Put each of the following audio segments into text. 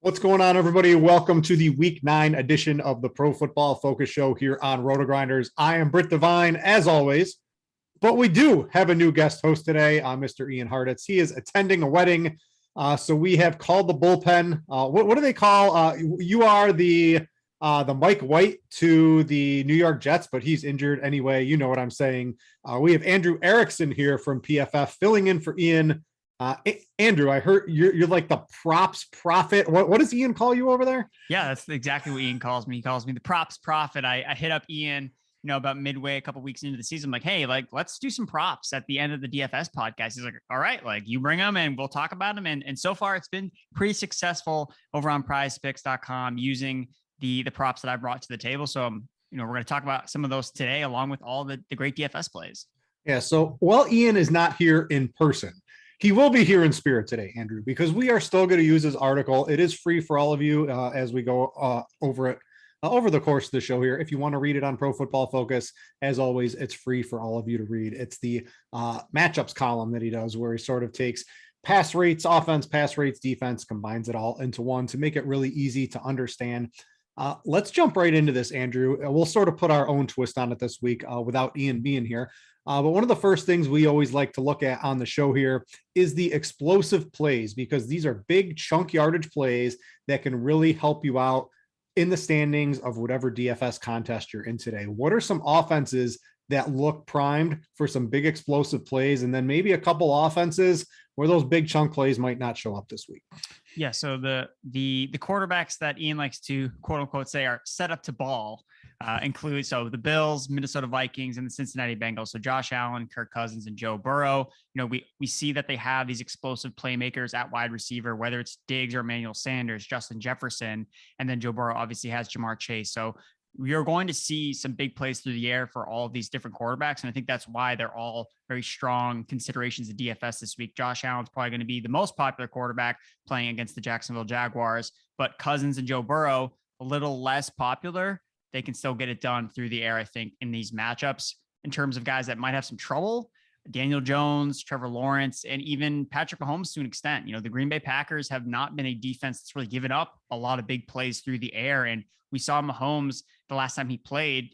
What's going on, everybody? Welcome to the Week 9 edition of the Pro Football Focus Show here on RotoGrinders. I am Brit Devine, as always, but we do have a new guest host today, Mr. Ian Hartitz. He is attending a wedding, so we have called the bullpen. What do they call? You are the Mike White to the New York Jets, but he's injured anyway. You know what I'm saying. We have Andrew Erickson here from PFF filling in for Ian. Andrew, I heard you're like the props prophet. What does Ian call you over there? Yeah, that's exactly what Ian calls me. He calls me the props prophet. I hit up Ian, about midway, a couple weeks into the season. I'm like, hey, let's do some props at the end of the DFS podcast. He's like, all right, you bring them and we'll talk about them. And so far it's been pretty successful over on prizepicks.com using the props that I brought to the table. So, we're going to talk about some of those today, along with all the great DFS plays. Yeah. So while Ian is not here in person, he will be here in spirit today, Andrew, because we are still going to use his article. It is free for all of you as we go over it over the course of the show here. If you want to read it on Pro Football Focus, as always, it's free for all of you to read. It's the matchups column that he does, where he sort of takes pass rates, offense, pass rates, defense, combines it all into one to make it really easy to understand. Let's jump right into this, Andrew. We'll sort of put our own twist on it this week without Ian being here. But one of the first things we always like to look at on the show here is the explosive plays, because these are big chunk yardage plays that can really help you out in the standings of whatever DFS contest you're in today. What are some offenses that look primed for some big explosive plays, and then maybe a couple offenses where those big chunk plays might not show up this week? Yeah. So the quarterbacks that Ian likes to quote unquote say are set up to ball include the Bills, Minnesota Vikings, and the Cincinnati Bengals. So Josh Allen, Kirk Cousins, and Joe Burrow. We see that they have these explosive playmakers at wide receiver, whether it's Diggs or Emmanuel Sanders, Justin Jefferson, and then Joe Burrow obviously has Jamar Chase. So you're going to see some big plays through the air for all of these different quarterbacks. And I think that's why they're all very strong considerations of DFS this week. Josh Allen's probably going to be the most popular quarterback playing against the Jacksonville Jaguars, but Cousins and Joe Burrow, a little less popular. They can still get it done through the air, I think, in these matchups. In terms of guys that might have some trouble, Daniel Jones, Trevor Lawrence, and even Patrick Mahomes to an extent. The Green Bay Packers have not been a defense that's really given up a lot of big plays through the air. And we saw Mahomes the last time he played,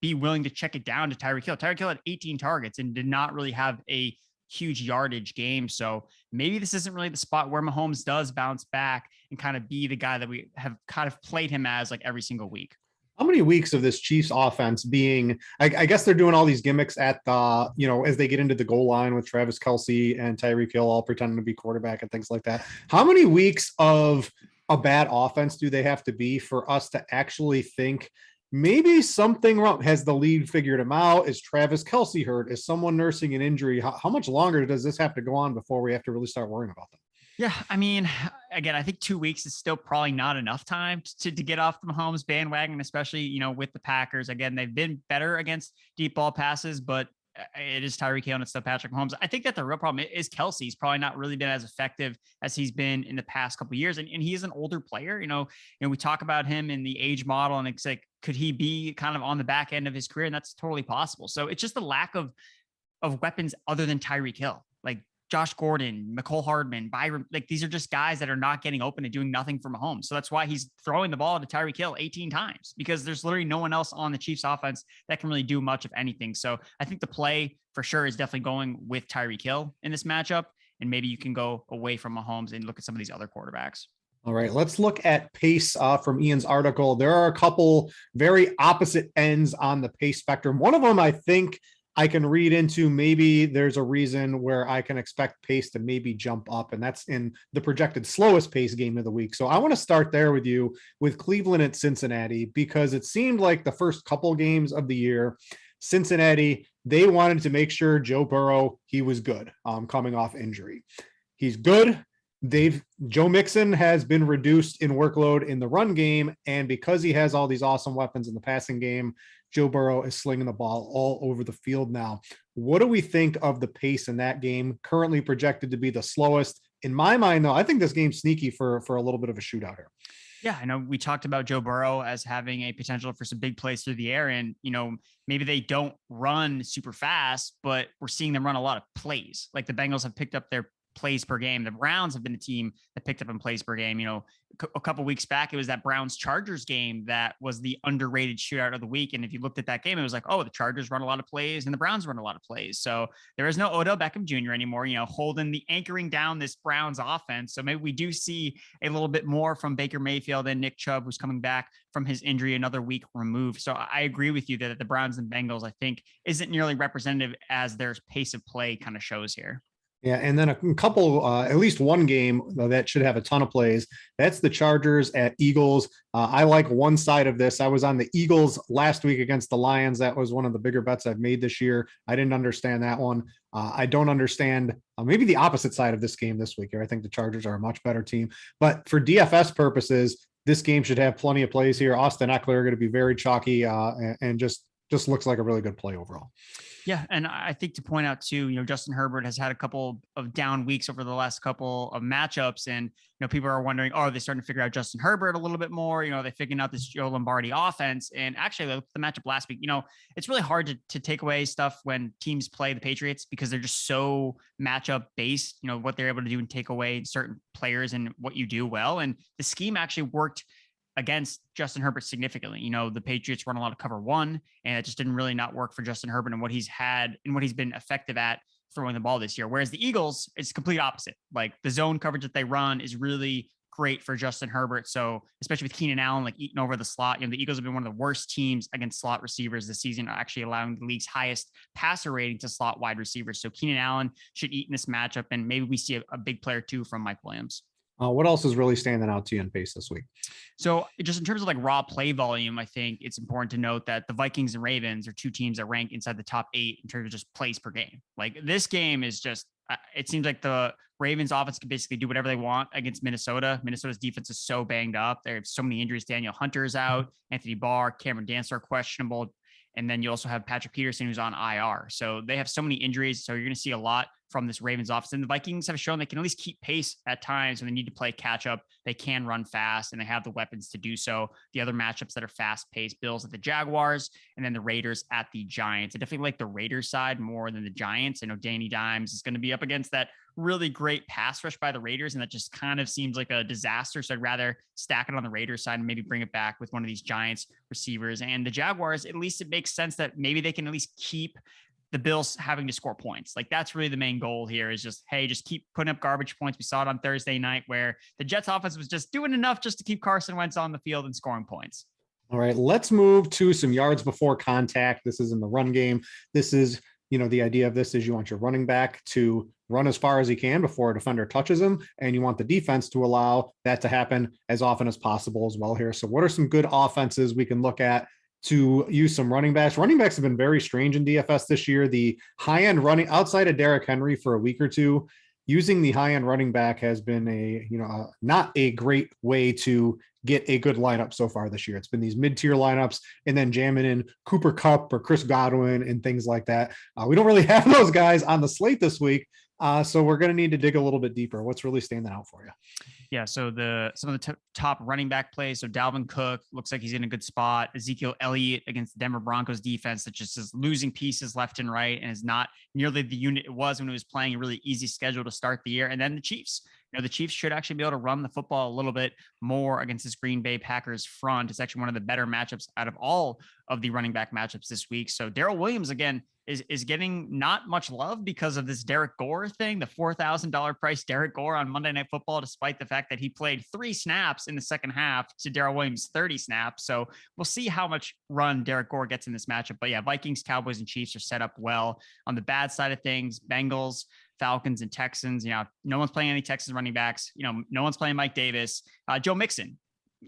be willing to check it down to Tyreek Hill. Tyreek Hill had 18 targets and did not really have a huge yardage game. So maybe this isn't really the spot where Mahomes does bounce back and kind of be the guy that we have kind of played him as every single week. How many weeks of this Chiefs offense being, I guess they're doing all these gimmicks at the, as they get into the goal line with Travis Kelce and Tyreek Hill all pretending to be quarterback and things like that. How many weeks of a bad offense do they have to be for us to actually think maybe something wrong? Has the league figured him out? Is Travis Kelce hurt? Is someone nursing an injury? How much longer does this have to go on before we have to really start worrying about them? Yeah, I mean, again, I think 2 weeks is still probably not enough time to get off the Mahomes bandwagon, especially, with the Packers. Again, they've been better against deep ball passes, but it is Tyreek Hill and it's still Patrick Mahomes. I think that the real problem is Kelce. He's probably not really been as effective as he's been in the past couple of years. And he is an older player. We talk about him in the age model, and it's like, could he be kind of on the back end of his career? And that's totally possible. So it's just the lack of weapons other than Tyreek Hill. Josh Gordon, McCole Hardman, Byron, these are just guys that are not getting open and doing nothing for Mahomes. So that's why he's throwing the ball to Tyreek Hill 18 times, because there's literally no one else on the Chiefs offense that can really do much of anything. So I think the play for sure is definitely going with Tyreek Hill in this matchup. And maybe you can go away from Mahomes and look at some of these other quarterbacks. All right, let's look at pace from Ian's article. There are a couple very opposite ends on the pace spectrum. One of them, I think I can read into maybe there's a reason where I can expect pace to maybe jump up, and that's in the projected slowest pace game of the week. So I want to start there with you with Cleveland at Cincinnati, because it seemed like the first couple games of the year, Cincinnati, they wanted to make sure Joe Burrow, he was good coming off injury. He's good. Joe Mixon has been reduced in workload in the run game, and because he has all these awesome weapons in the passing game, Joe Burrow is slinging the ball all over the field now. What do we think of the pace in that game? Currently projected to be the slowest. In my mind, though, I think this game's sneaky for a little bit of a shootout here. Yeah, I know we talked about Joe Burrow as having a potential for some big plays through the air. And, maybe they don't run super fast, but we're seeing them run a lot of plays. Like the Bengals have picked up their plays per game. The Browns have been a team that picked up in plays per game. A couple weeks back, it was that Browns Chargers game that was the underrated shootout of the week. And if you looked at that game, it was like, oh, the Chargers run a lot of plays and the Browns run a lot of plays. So there is no Odell Beckham Jr. anymore, holding the anchoring down this Browns offense. So maybe we do see a little bit more from Baker Mayfield and Nick Chubb, who's coming back from his injury, another week removed. So I agree with you that the Browns and Bengals, I think, isn't nearly representative as their pace of play kind of shows here. Yeah, and then a couple, at least one game that should have a ton of plays. That's the Chargers at Eagles. I like one side of this. I was on the Eagles last week against the Lions. That was one of the bigger bets I've made this year. I didn't understand that one. I don't understand maybe the opposite side of this game this week here. I think the Chargers are a much better team. But for DFS purposes, this game should have plenty of plays here. Austin Eckler are going to be very chalky and just looks like a really good play overall. Yeah. And I think to point out too, Justin Herbert has had a couple of down weeks over the last couple of matchups. And, people are wondering, are they starting to figure out Justin Herbert a little bit more? Are they figuring out this Joe Lombardi offense? And actually, the matchup last week, it's really hard to take away stuff when teams play the Patriots because they're just so matchup based, what they're able to do and take away certain players and what you do well. And the scheme actually worked against Justin Herbert significantly. The Patriots run a lot of cover one, and it just didn't really not work for Justin Herbert and what he's had and what he's been effective at throwing the ball this year. Whereas the Eagles, it's complete opposite. Like the zone coverage that they run is really great for Justin Herbert. So especially with Keenan Allen, like eating over the slot, the Eagles have been one of the worst teams against slot receivers this season, actually allowing the league's highest passer rating to slot wide receivers. So Keenan Allen should eat in this matchup, and maybe we see a big player too from Mike Williams. What else is really standing out to you in pace this week? So just in terms of like raw play volume, I think it's important to note that the Vikings and Ravens are two teams that rank inside the top 8 in terms of just plays per game. Like this game is just, it seems like the Ravens offense can basically do whatever they want against Minnesota. Minnesota's defense is so banged up. There are so many injuries. Daniel Hunter's out, Anthony Barr, Cameron Dancer questionable. And then you also have Patrick Peterson, who's on IR. So they have so many injuries. So you're going to see a lot from this Ravens offense. And the Vikings have shown they can at least keep pace at times when they need to play catch up. They can run fast and they have the weapons to do so. The other matchups that are fast paced, Bills at the Jaguars, and then the Raiders at the Giants. I definitely like the Raiders side more than the Giants. I know Danny Dimes is going to be up against that really great pass rush by the Raiders, and that just kind of seems like a disaster. So I'd rather stack it on the Raiders side and maybe bring it back with one of these Giants receivers. And the Jaguars, at least it makes sense that maybe they can at least keep the Bills having to score points. Like that's really the main goal here is just, hey, just keep putting up garbage points. We saw it on Thursday night where the Jets offense was just doing enough just to keep Carson Wentz on the field and scoring points. All right, let's move to some yards before contact. This is in the run game. This is, the idea of this is you want your running back to run as far as he can before a defender touches him, and you want the defense to allow that to happen as often as possible as well here. So what are some good offenses we can look at to use some running backs? Running backs have been very strange in DFS this year. The high-end running outside of Derrick Henry for a week or two, using the high-end running back has been not a great way to get a good lineup so far this year. It's been these mid-tier lineups and then jamming in Cooper Kupp or Chris Godwin and things like that. We don't really have those guys on the slate this week. So we're going to need to dig a little bit deeper. What's really standing out for you? Yeah. So some of the top running back plays. So Dalvin Cook looks like he's in a good spot. Ezekiel Elliott against the Denver Broncos defense that just is losing pieces left and right and is not nearly the unit it was when it was playing a really easy schedule to start the year. And then the Chiefs. The Chiefs should actually be able to run the football a little bit more against this Green Bay Packers front. It's actually one of the better matchups out of all of the running back matchups this week. So Darrell Williams, again, is getting not much love because of this Derek Gore thing, the $4,000 price Derek Gore on Monday Night Football, despite the fact that he played 3 snaps in the second half to Darrell Williams 30 snaps. So we'll see how much run Derek Gore gets in this matchup. But yeah, Vikings, Cowboys, and Chiefs are set up well. On the bad side of things, Bengals, Falcons, and Texans, no one's playing any Texans running backs. No one's playing Mike Davis. Joe Mixon,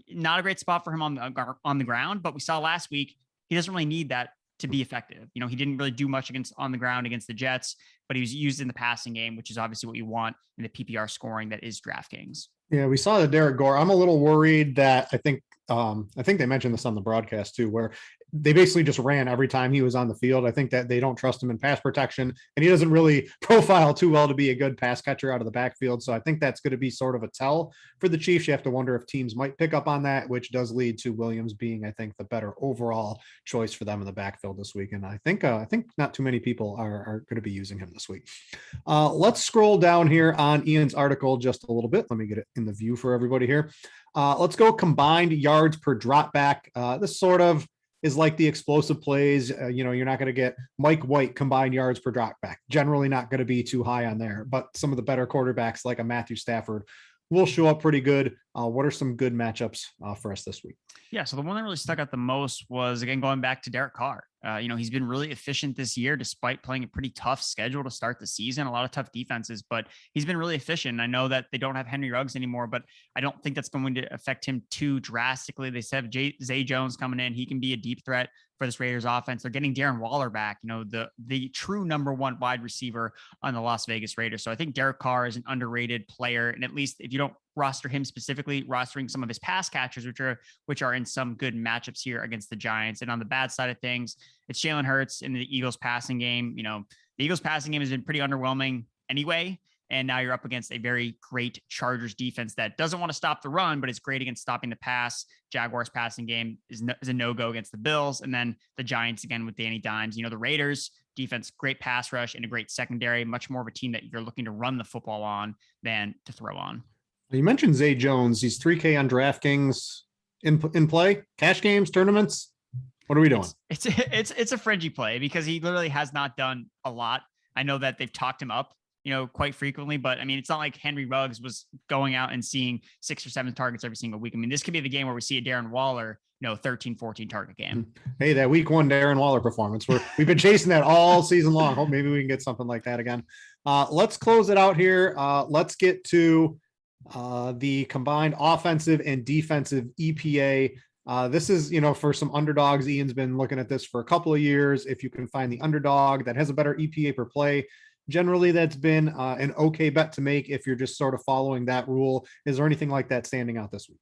not a great spot for him on the ground, but we saw last week, he doesn't really need that to be effective. He didn't really do much on the ground against the Jets, but he was used in the passing game, which is obviously what you want in the PPR scoring that is DraftKings. Yeah, we saw the Derek Gore. I'm a little worried that I think they mentioned this on the broadcast too, where they basically just ran every time he was on the field. I think that they don't trust him in pass protection, and he doesn't really profile too well to be a good pass catcher out of the backfield. So I think that's going to be sort of a tell for the Chiefs. You have to wonder if teams might pick up on that, which does lead to Williams being, I think, the better overall choice for them in the backfield this week. And I think not too many people are going to be using him this week. Let's scroll down here on Ian's article just a little bit. Let me get it in the view for everybody here. Let's go combined yards per drop back. This sort of is like the explosive plays. You're not going to get Mike White combined yards per drop back. Generally not going to be too high on there, but some of the better quarterbacks like a Matthew Stafford will show up pretty good. What are some good matchups for us this week? Yeah, so the one that really stuck out the most was, again, going back to Derek Carr. He's been really efficient this year, despite playing a pretty tough schedule to start the season, a lot of tough defenses, but he's been really efficient. I know that they don't have Henry Ruggs anymore, but I don't think that's going to affect him too drastically. They have Zay Jones coming in. He can be a deep threat for this Raiders offense. They're getting Darren Waller back, the true number one wide receiver on the Las Vegas Raiders. So I think Derek Carr is an underrated player. And at least if you don't roster him specifically, rostering some of his pass catchers, which are in some good matchups here against the Giants. And on the bad side of things, it's Jalen Hurts in the Eagles passing game. The Eagles passing game has been pretty underwhelming anyway. And now you're up against a very great Chargers defense that doesn't want to stop the run, but it's great against stopping the pass. Jaguars passing game is a no-go against the Bills. And then the Giants again with Danny Dimes. The Raiders defense, great pass rush and a great secondary, much more of a team that you're looking to run the football on than to throw on. You mentioned Zay Jones. He's 3K on DraftKings in play, cash games, tournaments. What are we doing? It's a fringy play because he literally has not done a lot. I know that they've talked him up, quite frequently, but I mean, it's not like Henry Ruggs was going out and seeing 6 or 7 targets every single week. I mean, this could be the game where we see a Darren Waller, 13, 14 target game. Hey, that week 1 Darren Waller performance. We've been chasing that all season long. Hope maybe we can get something like that again. Let's close it out here. Let's get to the combined offensive and defensive EPA. This is, for some underdogs. Ian's been looking at this for a couple of years. If you can find the underdog that has a better EPA per play, generally that's been an okay bet to make if you're just sort of following that rule. Is there anything like that standing out this week?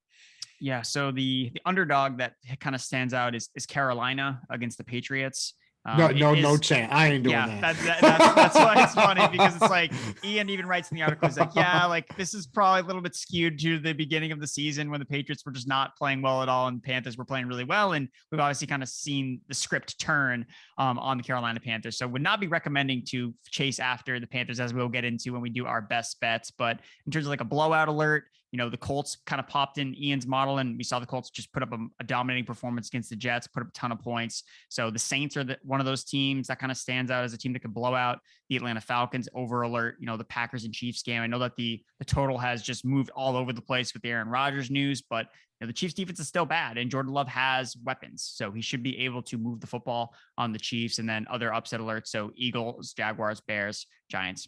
Yeah. So the underdog that kind of stands out is Carolina against the Patriots. No chance. I ain't doing that. That's why it's funny, because it's like Ian even writes in the article, he's like, yeah, like this is probably a little bit skewed to the beginning of the season when the Patriots were just not playing well at all and Panthers were playing really well. And we've obviously kind of seen the script turn on the Carolina Panthers. So would not be recommending to chase after the Panthers, as we'll get into when we do our best bets. But in terms of like a blowout alert, the Colts kind of popped in Ian's model, and we saw the Colts just put up a dominating performance against the Jets, put up a ton of points. So the Saints are one of those teams that kind of stands out as a team that could blow out the Atlanta Falcons. Over alert, the Packers and Chiefs game. I know that the total has just moved all over the place with the Aaron Rodgers news, but the Chiefs defense is still bad, and Jordan Love has weapons, so he should be able to move the football on the Chiefs. And then other upset alerts: so Eagles, Jaguars, Bears, Giants.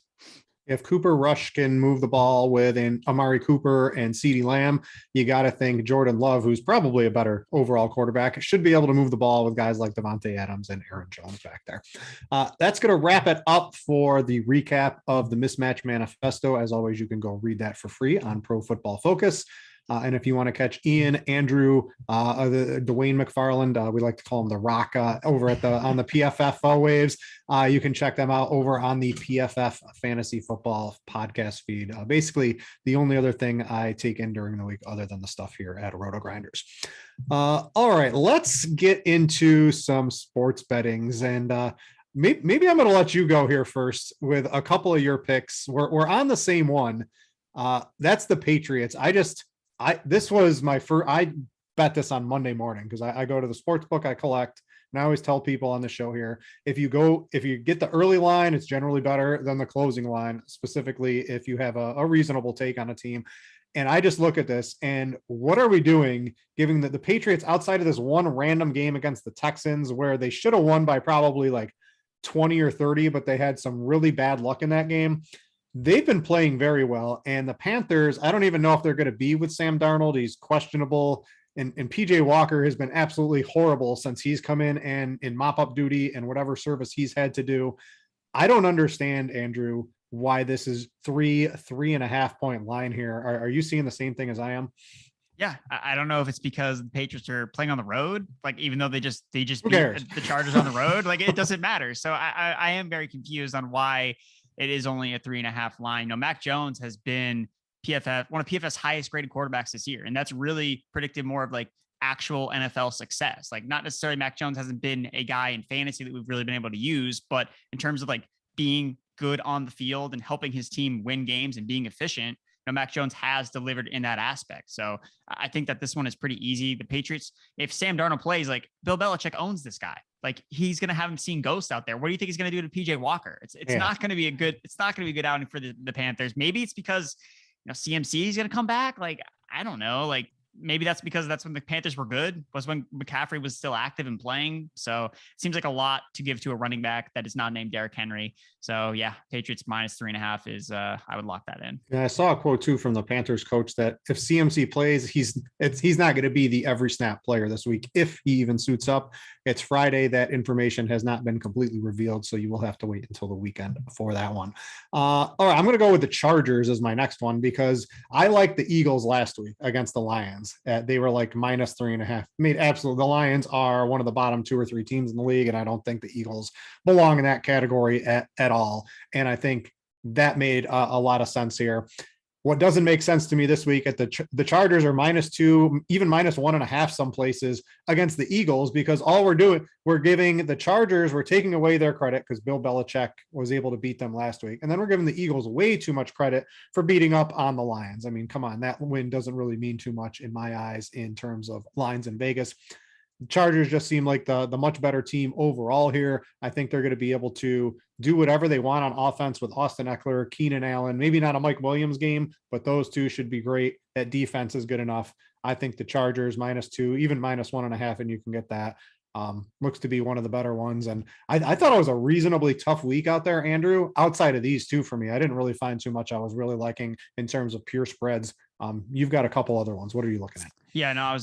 If Cooper Rush can move the ball with Amari Cooper and CeeDee Lamb, you got to think Jordan Love, who's probably a better overall quarterback, should be able to move the ball with guys like Devontae Adams and Aaron Jones back there. That's going to wrap it up for the recap of the Mismatch Manifesto. As always, you can go read that for free on Pro Football Focus. And if you want to catch Ian, Andrew, Dwayne McFarland, we like to call him the Rock, over on the PFF waves, you can check them out over on the PFF Fantasy Football podcast feed. Basically, the only other thing I take in during the week other than the stuff here at RotoGrinders. All right, let's get into some sports bettings, and maybe I'm going to let you go here first with a couple of your picks. We're on the same one. That's the Patriots. This was my first, I bet this on Monday morning because I go to the sports book I collect, And I always tell people on the show here, if you get the early line, it's generally better than the closing line, specifically if you have a reasonable take on a team. And I just look at this and what are we doing giving the Patriots outside of this one random game against the Texans where they should have won by probably like 20 or 30, but they had some really bad luck in that game. They've been playing very well. And the Panthers, I don't even know if they're going to be with Sam Darnold. He's questionable. And PJ Walker has been absolutely horrible since he's come in mop up duty and whatever service he's had to do. I don't understand, Andrew, why this is 3.5 point line here. Are you seeing the same thing as I am? Yeah, I don't know if it's because the Patriots are playing on the road, like even though they just beat the Chargers on the road, like it doesn't matter. So I am very confused on why it is only a 3.5 line. Mac Jones has been one of PFF's highest graded quarterbacks this year, and that's really predicted more of like actual NFL success. Like not necessarily Mac Jones hasn't been a guy in fantasy that we've really been able to use, but in terms of like being good on the field and helping his team win games and being efficient, Mac Jones has delivered in that aspect. So I think that this one is pretty easy. The Patriots, if Sam Darnold plays, like Bill Belichick owns this guy. Like he's going to have him seeing ghosts out there. What do you think he's going to do to PJ Walker? It's not going to be a good outing for the Panthers. Maybe it's because, CMC is going to come back. Like, I don't know. Like maybe that's because that's when the Panthers were good, was when McCaffrey was still active and playing. So it seems like a lot to give to a running back that is not named Derrick Henry. So yeah, Patriots -3.5 is I would lock that in. Yeah, I saw a quote too from the Panthers coach that if CMC plays, he's not going to be the every snap player this week. If he even suits up, it's Friday. That information has not been completely revealed. So you will have to wait until the weekend for that one. All right. I'm going to go with the Chargers as my next one because I liked the Eagles last week against the Lions. They were like -3.5. Absolutely. The Lions are one of the bottom 2 or 3 teams in the league. And I don't think the Eagles belong in that category at all. And I think that made a lot of sense here. What doesn't make sense to me this week at the Chargers are -2, even -1.5 some places against the Eagles, because all we're giving the Chargers, we're taking away their credit because Bill Belichick was able to beat them last week. And then we're giving the Eagles way too much credit for beating up on the Lions. I mean, come on, that win doesn't really mean too much in my eyes in terms of lines in Vegas. The Chargers just seem like the much better team overall here. I think they're going to be able to do whatever they want on offense with Austin Eckler, Keenan Allen, maybe not a Mike Williams game, but those two should be great. That defense is good enough. I think the Chargers -2, even -1.5, and you can get that. Looks to be one of the better ones. And I thought it was a reasonably tough week out there, Andrew, outside of these two for me. I didn't really find too much I was really liking in terms of pure spreads. You've got a couple other ones. What are you looking at? Yeah, no,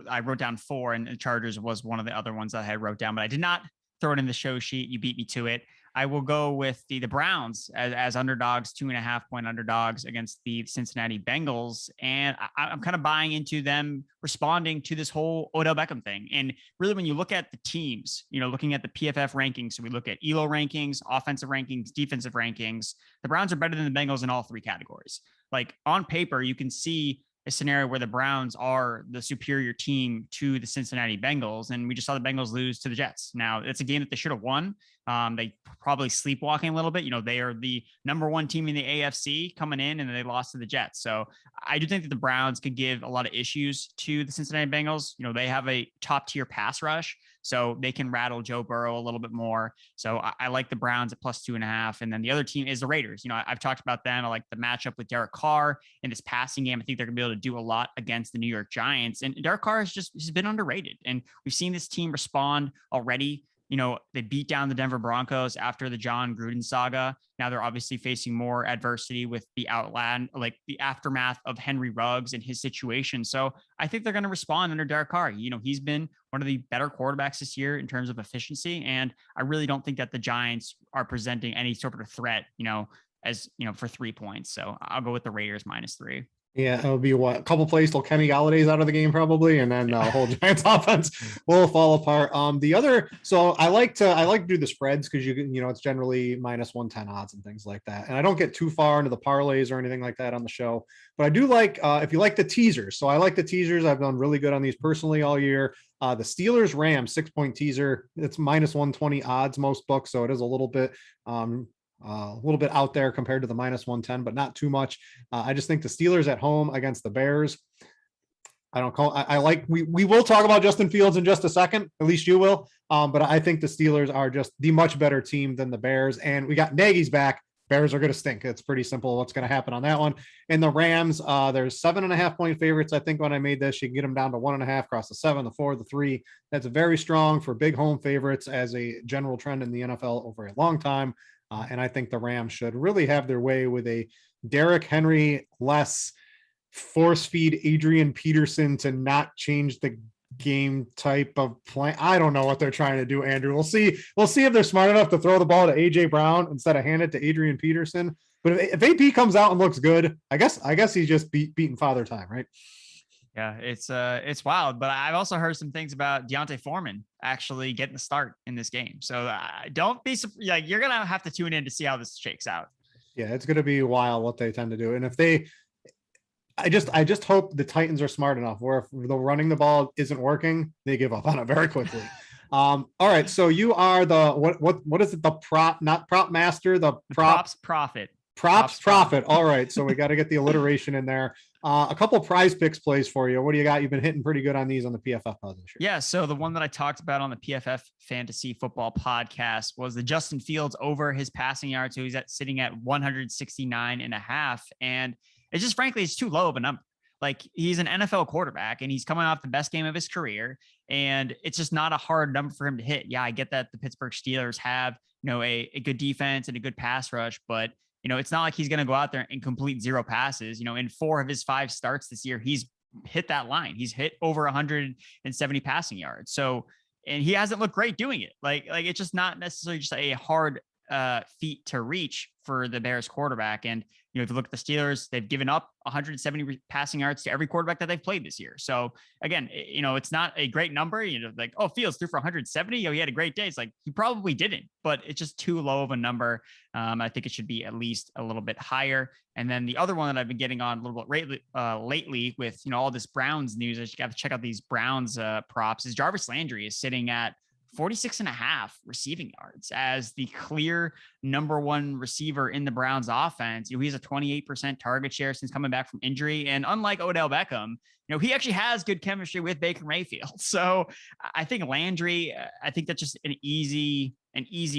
I wrote down 4 and the Chargers was one of the other ones that I had wrote down, but I did not throw it in the show sheet. You beat me to it. I will go with the Browns as underdogs, 2.5 point underdogs against the Cincinnati Bengals. And I'm kind of buying into them responding to this whole Odell Beckham thing. And really, when you look at the teams, looking at the PFF rankings, so we look at ELO rankings, offensive rankings, defensive rankings, the Browns are better than the Bengals in all 3 categories. Like on paper, you can see a scenario where the Browns are the superior team to the Cincinnati Bengals. And we just saw the Bengals lose to the Jets. Now it's a game that they should have won. They probably sleepwalking a little bit. They are the number 1 team in the AFC coming in, and they lost to the Jets. So I do think that the Browns could give a lot of issues to the Cincinnati Bengals. They have a top tier pass rush, so they can rattle Joe Burrow a little bit more. So I like the Browns at +2.5. And then the other team is the Raiders. I've talked about them. I like the matchup with Derek Carr in this passing game. I think they're gonna be able to do a lot against the New York Giants. And Derek Carr he's been underrated. And we've seen this team respond already. They beat down the Denver Broncos after the John Gruden saga. Now they're obviously facing more adversity with the the aftermath of Henry Ruggs and his situation. So I think they're going to respond under Derek Carr. He's been one of the better quarterbacks this year in terms of efficiency. And I really don't think that the Giants are presenting any sort of threat, for 3 points. So I'll go with the Raiders -3. Yeah, it'll be a couple plays till Kenny Galladay's out of the game probably, and then the whole Giants offense will fall apart. So I like to do the spreads because it's generally -110 odds and things like that. And I don't get too far into the parlays or anything like that on the show, but I do like if you like the teasers. So I like the teasers. I've done really good on these personally all year. The Steelers Rams 6-point teaser. It's -120 odds most books, so it is a little bit out there compared to the -110, but not too much. I just think the Steelers at home against the Bears, we will talk about Justin Fields in just a second. At least you will. But I think the Steelers are just the much better team than the Bears. And we got Nagy's back. Bears are going to stink. It's pretty simple what's going to happen on that one. And the Rams, there's 7.5 point favorites. I think when I made this, you can get them down to 1.5 across the 7, the 4, the 3. That's very strong for big home favorites as a general trend in the NFL over a long time. And I think the Rams should really have their way with a Derrick Henry less force feed Adrian Peterson to not change the game type of play. I don't know what they're trying to do, Andrew. We'll see if they're smart enough to throw the ball to AJ Brown instead of hand it to Adrian Peterson. But if AP comes out and looks good, I guess he's just beating father time, right? Yeah, it's wild. But I've also heard some things about Deontay Foreman actually getting the start in this game. So don't be like, you're gonna have to tune in to see how this shakes out. Yeah, it's gonna be wild what they tend to do. And if they I just hope the Titans are smart enough where if the running the ball isn't working, they give up on it very quickly. All right. So you are the, what is it? The not prop master, the props profit. Props profit. All right. So we got to get the alliteration in there. A couple prize picks plays for you. What do you got? You've been hitting pretty good on these on the PFF position. Yeah. So the one that I talked about on the PFF Fantasy Football podcast was the Justin Fields over his passing yards. So he's sitting at 169.5. And it's just, frankly, it's too low of a number. Like, he's an NFL quarterback and he's coming off the best game of his career. And it's just not a hard number for him to hit. Yeah, I get that the Pittsburgh Steelers have, a good defense and a good pass rush, but it's not like he's going to go out there and complete 0 passes. In 4 of his 5 starts this year, he's hit that line. He's hit over 170 passing yards. So, and he hasn't looked great doing it. Like it's just not necessarily just a hard feat to reach for the Bears quarterback. And, if you look at the Steelers, they've given up 170 passing yards to every quarterback that they've played this year. So again, it's not a great number, like, oh, Fields threw for 170. He had a great day. It's like, he probably didn't, but it's just too low of a number. I think it should be at least a little bit higher. And then the other one that I've been getting on a little bit lately with, all this Browns news, I just got to check out these Browns props, is Jarvis Landry is sitting at 46.5 receiving yards as the clear number 1 receiver in the Browns offense. He has a 28% target share since coming back from injury. And unlike Odell Beckham, he actually has good chemistry with Baker Mayfield. So I think Landry, I think that's just an easy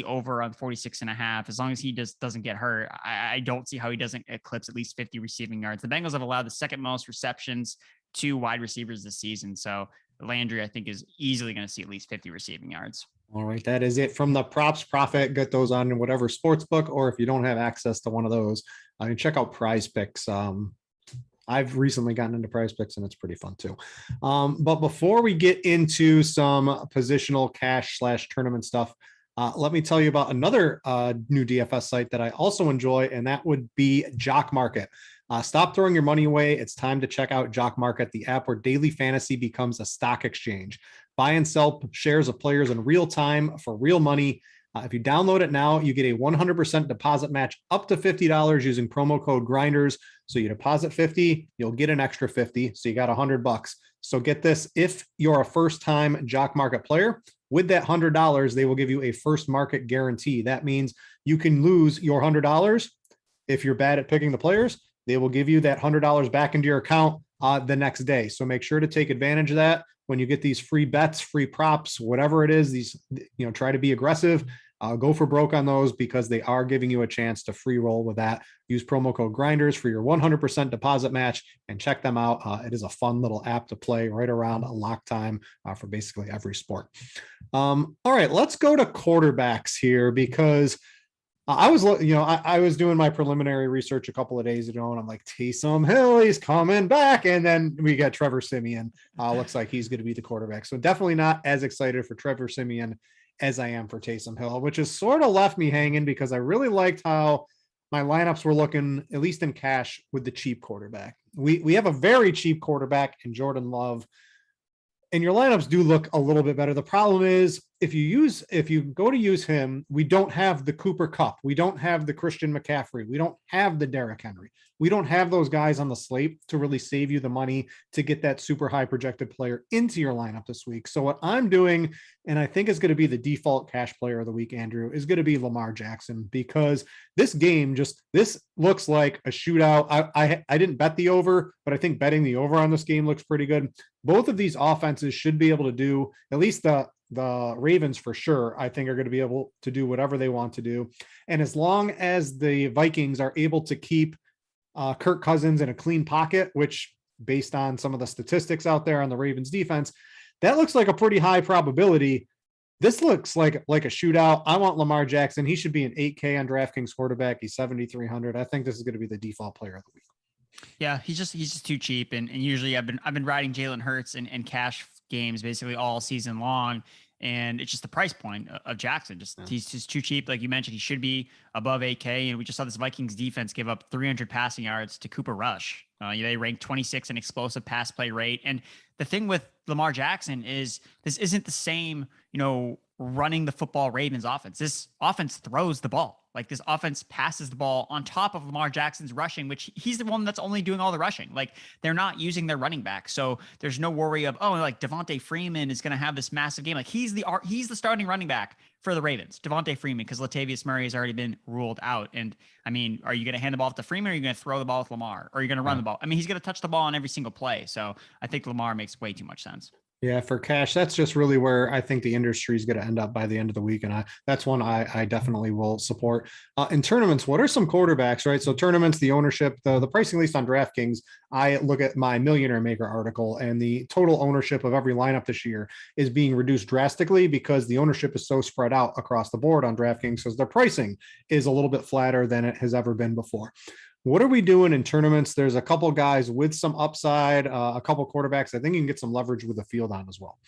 over on 46.5. As long as he just doesn't get hurt, I don't see how he doesn't eclipse at least 50 receiving yards. The Bengals have allowed the second most receptions to wide receivers this season. So Landry, I think, is easily going to see at least 50 receiving yards. All right. That is it from the props profit. Get those on whatever sports book, or if you don't have access to one of those, you can check out Prize Picks. I've recently gotten into Prize Picks and it's pretty fun too. But before we get into some positional cash / tournament stuff, let me tell you about another new DFS site that I also enjoy, and that would be Jock Market. Stop throwing your money away. It's time to check out Jock Market, the app where daily fantasy becomes a stock exchange. Buy and sell shares of players in real time for real money. If you download it now, you get a 100% deposit match up to $50 using promo code Grinders. So you deposit 50, you'll get an extra 50. So you got $100. So get this: if you're a first-time Jock Market player, with that $100, they will give you a first market guarantee. That means you can lose your $100 if you're bad at picking the players. They will give you that $100 back into your account the next day. So make sure to take advantage of that when you get these free bets, free props, whatever it is. These, try to be aggressive. Go for broke on those because they are giving you a chance to free roll with that. Use promo code Grinders for your 100% deposit match and check them out. It is a fun little app to play right around lock time for basically every sport. All right, let's go to quarterbacks here because I was doing my preliminary research a couple of days ago, and I'm like, Taysom Hill, he's coming back. And then we got Trevor Siemian. Looks like he's going to be the quarterback. So definitely not as excited for Trevor Siemian as I am for Taysom Hill, which has sort of left me hanging because I really liked how my lineups were looking, at least in cash, with the cheap quarterback. We have a very cheap quarterback in Jordan Love, and your lineups do look a little bit better. The problem is if you go to use him, we don't have the Cooper Kupp, we don't have the Christian McCaffrey, we don't have the Derrick Henry, we don't have those guys on the slate to really save you the money to get that super high projected player into your lineup this week. So what I'm doing, and I think is going to be the default cash player of the week, Andrew, is going to be Lamar Jackson, because this game this looks like a shootout. I didn't bet the over, but I think betting the over on this game looks pretty good. Both of these offenses should be able to do, at least the Ravens for sure, I think are going to be able to do whatever they want to do. And as long as the Vikings are able to keep Kirk Cousins in a clean pocket, which based on some of the statistics out there on the Ravens defense, that looks like a pretty high probability. This looks like a shootout. I want Lamar Jackson. He should be an 8K on DraftKings quarterback. He's 7,300. I think this is going to be the default player of the week. Yeah, he's just too cheap. And usually I've been riding Jalen Hurts in cash games basically all season long. And it's just the price point of Jackson. He's just too cheap. Like you mentioned, he should be above 8K. And we just saw this Vikings defense give up 300 passing yards to Cooper Rush. They ranked 26 in explosive pass play rate. And the thing with Lamar Jackson is this isn't the same, running the football Ravens offense. This offense throws the ball. Like this offense passes the ball on top of Lamar Jackson's rushing, which he's the one that's only doing all the rushing. Like they're not using their running back. So there's no worry of, like Devontae Freeman is going to have this massive game. Like he's the starting running back for the Ravens, Devontae Freeman, because Latavius Murray has already been ruled out. And I mean, are you going to hand the ball off to Freeman, or are you going to throw the ball with Lamar, or are you going to run the ball? I mean, he's going to touch the ball on every single play. So I think Lamar makes way too much sense. Yeah, for cash, that's just really where I think the industry is going to end up by the end of the week. And that's one I definitely will support. In tournaments, what are some quarterbacks, right? So tournaments, the ownership, the pricing, at least on DraftKings, I look at my Millionaire Maker article, and the total ownership of every lineup this year is being reduced drastically because the ownership is so spread out across the board on DraftKings, because their pricing is a little bit flatter than it has ever been before. What are we doing in tournaments? There's a couple guys with some upside, a couple quarterbacks. I think you can get some leverage with the field on as well.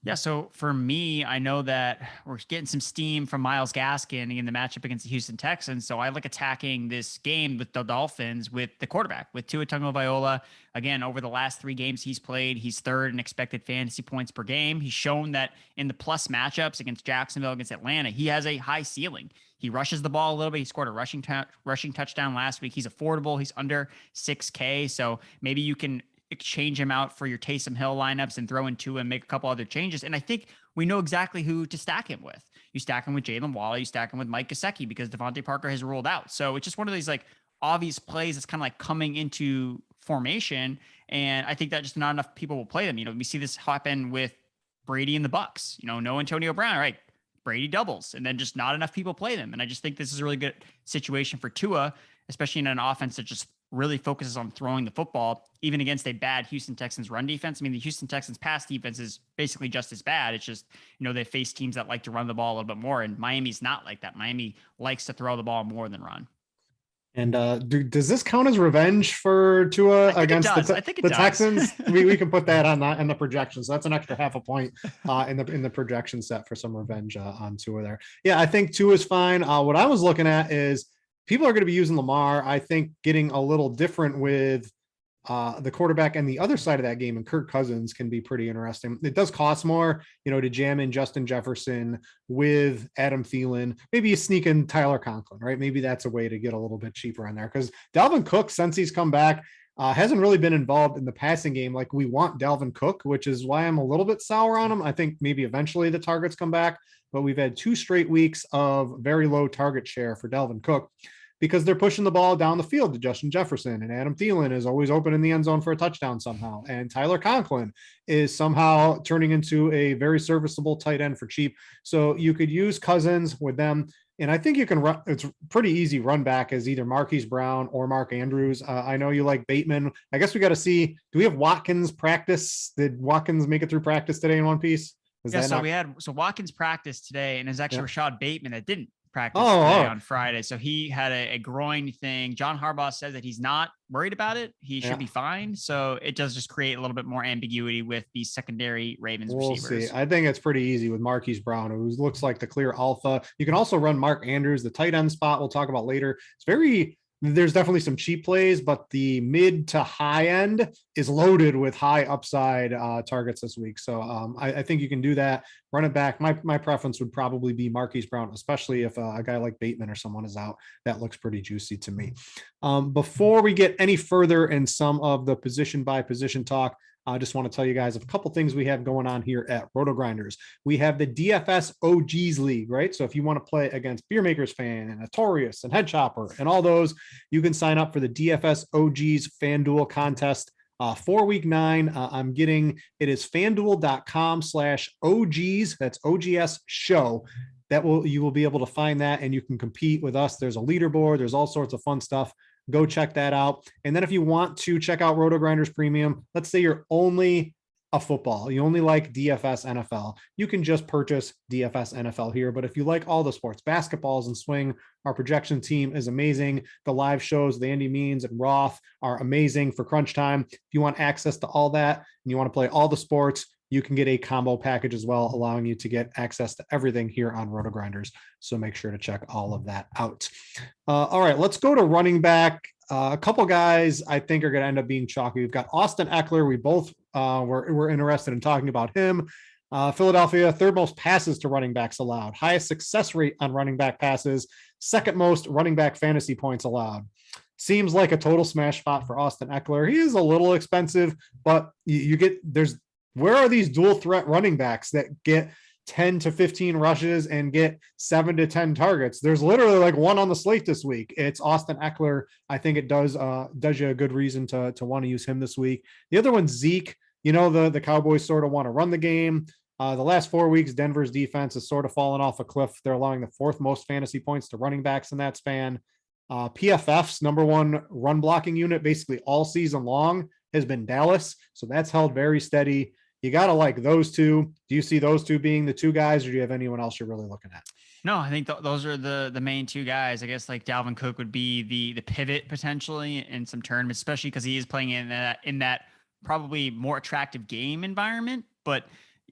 Yeah, so for me, I know that we're getting some steam from Myles Gaskin in the matchup against the Houston Texans. So I like attacking this game with the Dolphins with the quarterback, with Tua Tagovailoa. Again, over the last 3 games he's played, he's third in expected fantasy points per game. He's shown that in the plus matchups against Jacksonville, against Atlanta, he has a high ceiling. He rushes the ball a little bit. He scored a rushing touchdown last week. He's affordable. He's under 6K. So maybe you can exchange him out for your Taysom Hill lineups and throw in Tua and make a couple other changes. And I think we know exactly who to stack him with. You stack him with Jalen Waddle. You stack him with Mike Gesicki because Devontae Parker has ruled out. So it's just one of these like obvious plays that's kind of like coming into formation. And I think that just not enough people will play them. We see this happen with Brady and the Bucks. No Antonio Brown, right? Brady doubles, and then just not enough people play them. And I just think this is a really good situation for Tua, especially in an offense that just really focuses on throwing the football, even against a bad Houston Texans run defense. I mean, the Houston Texans pass defense is basically just as bad. It's just, they face teams that like to run the ball a little bit more, and Miami's not like that. Miami likes to throw the ball more than run. And does this count as revenge for Tua against the Texans? we can put that on that in the projection. So that's an extra half a point in the projection set for some revenge on Tua there. Yeah, I think Tua is fine. What I was looking at is people are going to be using Lamar. I think getting a little different with the quarterback and the other side of that game, and Kirk Cousins can be pretty interesting. It does cost more, to jam in Justin Jefferson with Adam Thielen. Maybe you sneak in Tyler Conklin, right? Maybe that's a way to get a little bit cheaper on there, because Dalvin Cook, since he's come back, hasn't really been involved in the passing game like we want Dalvin Cook, which is why I'm a little bit sour on him. I think maybe eventually the targets come back, but we've had 2 straight weeks of very low target share for Dalvin Cook, because they're pushing the ball down the field to Justin Jefferson, and Adam Thielen is always open in the end zone for a touchdown somehow. And Tyler Conklin is somehow turning into a very serviceable tight end for cheap. So you could use Cousins with them. And I think you can run, it's pretty easy run back as either Marquise Brown or Mark Andrews. I know you like Bateman. I guess we got to see, do we have Watkins practice? Did Watkins make it through practice today in one piece? So Watkins practiced today, and it's actually Rashad Bateman that didn't practice today on Friday. So he had a groin thing. John Harbaugh says that he's not worried about it. He should be fine. So it does just create a little bit more ambiguity with the secondary Ravens receivers. See. I think it's pretty easy with Marquise Brown, who looks like the clear alpha. You can also run Mark Andrews, the tight end spot we'll talk about later. It's very there's definitely some cheap plays, but the mid to high end is loaded with high upside targets this week. So I think you can do that. Run it back. My preference would probably be Marquise Brown, especially if a guy like Bateman or someone is out. That looks pretty juicy to me. Before we get any further in some of the position by position talk, I just want to tell you guys of a couple things we have going on here at RotoGrinders. We have the DFS OGs League, right? So if you want to play against Beer Makers Fan and Notorious and Head Chopper and all those, you can sign up for the DFS OGs Fanduel contest. For week 9, I'm getting, it is fanduel.com/OGs. That's OGS show. You will be able to find that and you can compete with us. There's a leaderboard. There's all sorts of fun stuff. Go check that out. And then if you want to check out RotoGrinders Premium, let's say you're only a football, you only like DFS NFL, you can just purchase DFS NFL here. But if you like all the sports, basketballs and swing, our projection team is amazing. The live shows, the Andy Means and Roth are amazing for crunch time. If you want access to all that and you want to play all the sports, you can get a combo package as well, allowing you to get access to everything here on RotoGrinders. So make sure to check all of that out. All right, let's go to running back. A couple guys I think are going to end up being chalky. We've got Austin Eckler. We both were interested in talking about him. Philadelphia, third most passes to running backs allowed, highest success rate on running back passes, second most running back fantasy points allowed. Seems like a total smash spot for Austin Eckler. He is a little expensive, but where are these dual threat running backs that get 10 to 15 rushes and get 7 to 10 targets? There's literally like one on the slate this week. It's Austin Eckler. I think it does you a good reason to want to use him this week. The other one's Zeke. You know, the Cowboys sort of want to run the game. The last 4 weeks, Denver's defense has sort of fallen off a cliff. They're allowing the 4th most fantasy points to running backs in that span. PFF's number 1 run blocking unit basically all season long has been Dallas. So that's held very steady. You got to like those two. Do you see those two being the 2 guys, or do you have anyone else you're really looking at? No, I think those are the main 2 guys. I guess like Dalvin Cook would be the pivot potentially in some tournaments, especially because he is playing in that probably more attractive game environment. But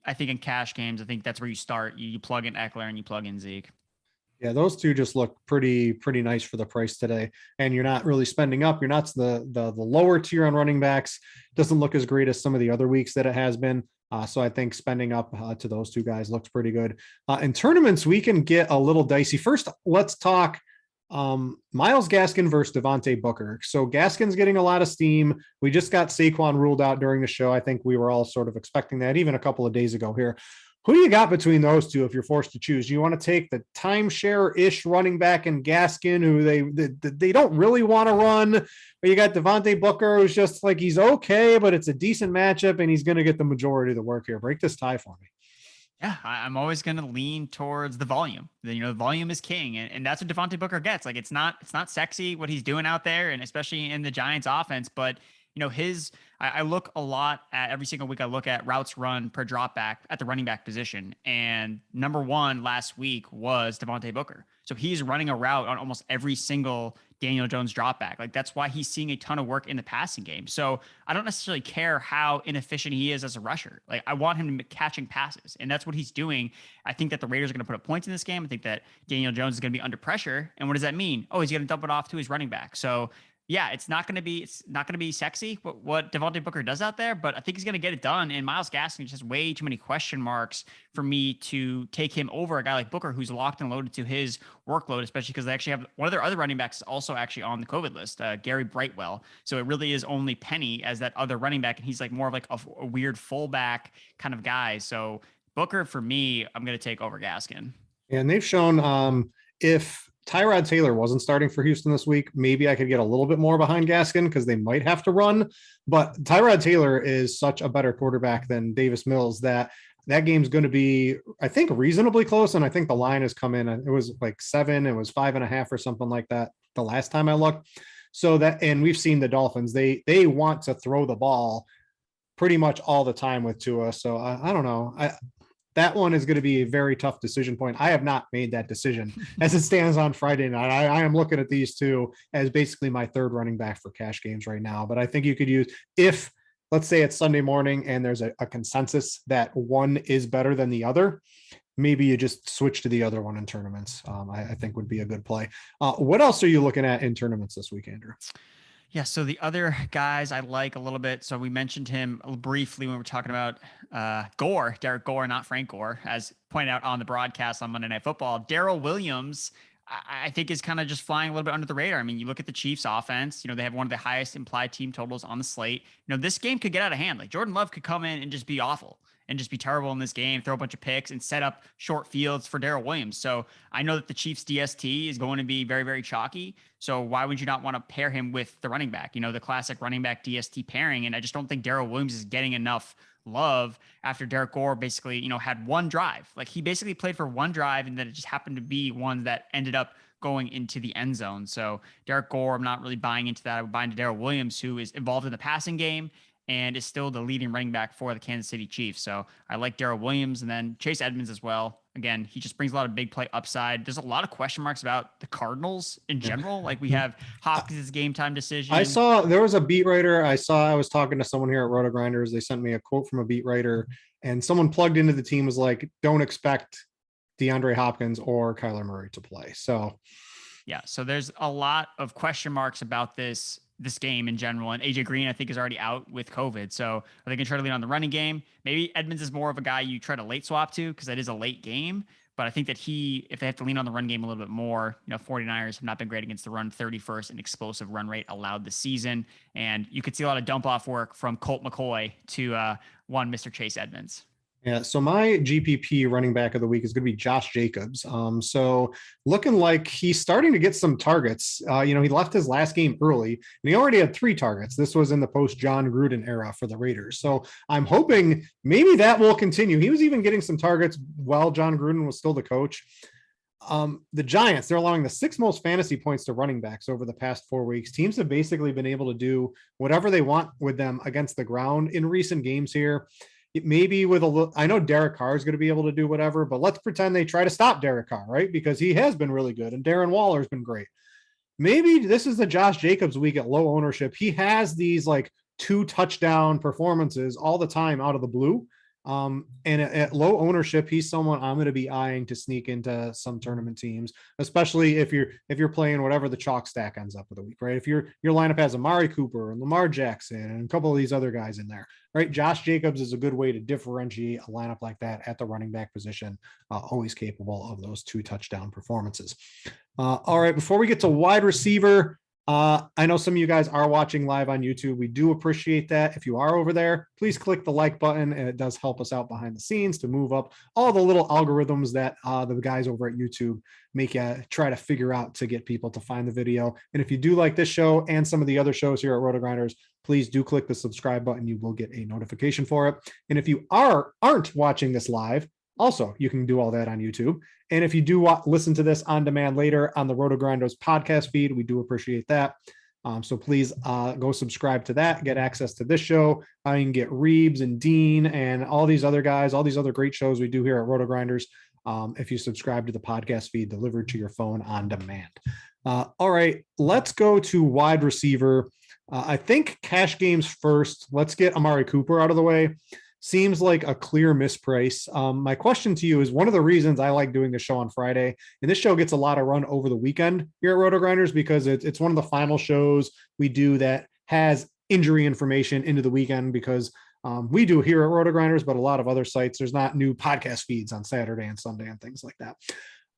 I think in cash games, I think that's where you start. You plug in Eckler and you plug in Zeke. Yeah, those 2 just look pretty nice for the price today. And you're not really spending up. You're not the lower tier on running backs. Doesn't look as great as some of the other weeks that it has been. So I think spending up to those 2 guys looks pretty good. In tournaments, we can get a little dicey. First, let's talk Myles Gaskin versus Devontae Booker. So Gaskin's getting a lot of steam. We just got Saquon ruled out during the show. I think we were all sort of expecting that even a couple of days ago here. Who do you got between those 2 if you're forced to choose? Do you want to take the timeshare-ish running back in Gaskin, who they don't really want to run, or you got Devontae Booker, who's just like, he's okay, but it's a decent matchup, and he's going to get the majority of the work here? Break this tie for me. Yeah, I'm always going to lean towards the volume. The volume is king, and that's what Devontae Booker gets. Like, it's not sexy what he's doing out there, and especially in the Giants offense, but I look a lot at every single week. I look at routes run per drop back at the running back position. And number 1 last week was Devontae Booker. So he's running a route on almost every single Daniel Jones drop back. Like, that's why he's seeing a ton of work in the passing game. So I don't necessarily care how inefficient he is as a rusher. Like, I want him to be catching passes, and that's what he's doing. I think that the Raiders are going to put up points in this game. I think that Daniel Jones is going to be under pressure. And what does that mean? Oh, he's going to dump it off to his running back. So yeah, it's not going to be sexy what Devontae Booker does out there, but I think he's going to get it done. And Myles Gaskin just way too many question marks for me to take him over a guy like Booker, who's locked and loaded to his workload, especially because they actually have one of their other running backs also actually on the COVID list, Gary Brightwell. So it really is only Penny as that other running back, and he's like more of like a weird fullback kind of guy. So Booker, for me, I'm going to take over Gaskin. And they've shown if Tyrod Taylor wasn't starting for Houston this week, maybe I could get a little bit more behind Gaskin because they might have to run. But Tyrod Taylor is such a better quarterback than Davis Mills that game's going to be, I think, reasonably close. And I think the line has come in. It was like 7. It was 5.5 or something like that the last time I looked. So and we've seen the Dolphins. They want to throw the ball pretty much all the time with Tua. So I don't know. That one is going to be a very tough decision point. I have not made that decision as it stands on Friday night. I am looking at these 2 as basically my 3rd running back for cash games right now. But I think you could use, if let's say it's Sunday morning and there's a consensus that one is better than the other, maybe you just switch to the other one in tournaments. I think would be a good play. What else are you looking at in tournaments this week, Andrew? Yeah, so the other guys I like a little bit. So we mentioned him briefly when we were talking about Gore, Derek Gore, not Frank Gore, as pointed out on the broadcast on Monday Night Football. Darrell Williams, I think, is kind of just flying a little bit under the radar. I mean, you look at the Chiefs offense, they have one of the highest implied team totals on the slate. This game could get out of hand. Like Jordan Love could come in and just be awful and just be terrible in this game, throw a bunch of picks and set up short fields for Darrell Williams. So I know that the Chiefs DST is going to be very, very chalky. So why would you not want to pair him with the running back, the classic running back DST pairing? And I just don't think Darrell Williams is getting enough love after Derek Gore basically, had one drive. Like he basically played for one drive and then it just happened to be one that ended up going into the end zone. So Derek Gore, I'm not really buying into that. I would buy into Darrell Williams, who is involved in the passing game and is still the leading running back for the Kansas City Chiefs. So I like Darrell Williams and then Chase Edmonds as well. Again, he just brings a lot of big play upside. There's a lot of question marks about the Cardinals in general. Like we have Hopkins' game time decision. I saw there was a beat writer. I was talking to someone here at RotoGrinders. They sent me a quote from a beat writer and someone plugged into the team was like, don't expect DeAndre Hopkins or Kyler Murray to play. So yeah, so there's a lot of question marks about this game in general. And AJ Green, I think, is already out with COVID. So are they going to try to lean on the running game? Maybe Edmonds is more of a guy you try to late swap to because that is a late game. But I think that if they have to lean on the run game a little bit more, 49ers have not been great against the run, 31st in explosive run rate allowed this season. And you could see a lot of dump off work from Colt McCoy to one Mr. Chase Edmonds. Yeah, so my GPP running back of the week is going to be Josh Jacobs. So looking like he's starting to get some targets. He left his last game early and he already had 3 targets. This was in the post John Gruden era for the Raiders. So I'm hoping maybe that will continue. He was even getting some targets while John Gruden was still the coach. The Giants, they're allowing the 6th most fantasy points to running backs over the past 4 weeks. Teams have basically been able to do whatever they want with them against the ground in recent games here. Maybe with I know Derek Carr is going to be able to do whatever, but let's pretend they try to stop Derek Carr, right? Because he has been really good and Darren Waller has been great. Maybe this is the Josh Jacobs week at low ownership. He has these like 2 touchdown performances all the time out of the blue. And at low ownership, he's someone I'm going to be eyeing to sneak into some tournament teams, especially if you're playing whatever the chalk stack ends up with a week, right? If your lineup has Amari Cooper and Lamar Jackson and a couple of these other guys in there, right? Josh Jacobs is a good way to differentiate a lineup like that at the running back position, always capable of those 2 touchdown performances. All right, before we get to wide receiver, I know some of you guys are watching live on YouTube. We do appreciate that. If you are over there, please click the like button, and it does help us out behind the scenes to move up all the little algorithms that the guys over at YouTube make try to figure out to get people to find the video. And if you do like this show and some of the other shows here at RotoGrinders, please do click the subscribe button. You will get a notification for it. And if you aren't watching this live, also, you can do all that on YouTube. And if you do listen to this on demand later on the RotoGrinders podcast feed, we do appreciate that. So please go subscribe to that, get access to this show. You can get Reeves and Dean and all these other guys, all these other great shows we do here at RotoGrinders. If you subscribe to the podcast feed delivered to your phone on demand. All right, let's go to wide receiver. I think cash games first. Let's get Amari Cooper out of the way. Seems like a clear misprice. My question to you is one of the reasons I like doing the show on Friday, and this show gets a lot of run over the weekend here at RotoGrinders because it's one of the final shows we do that has injury information into the weekend because we do here at RotoGrinders, but a lot of other sites, there's not new podcast feeds on Saturday and Sunday and things like that.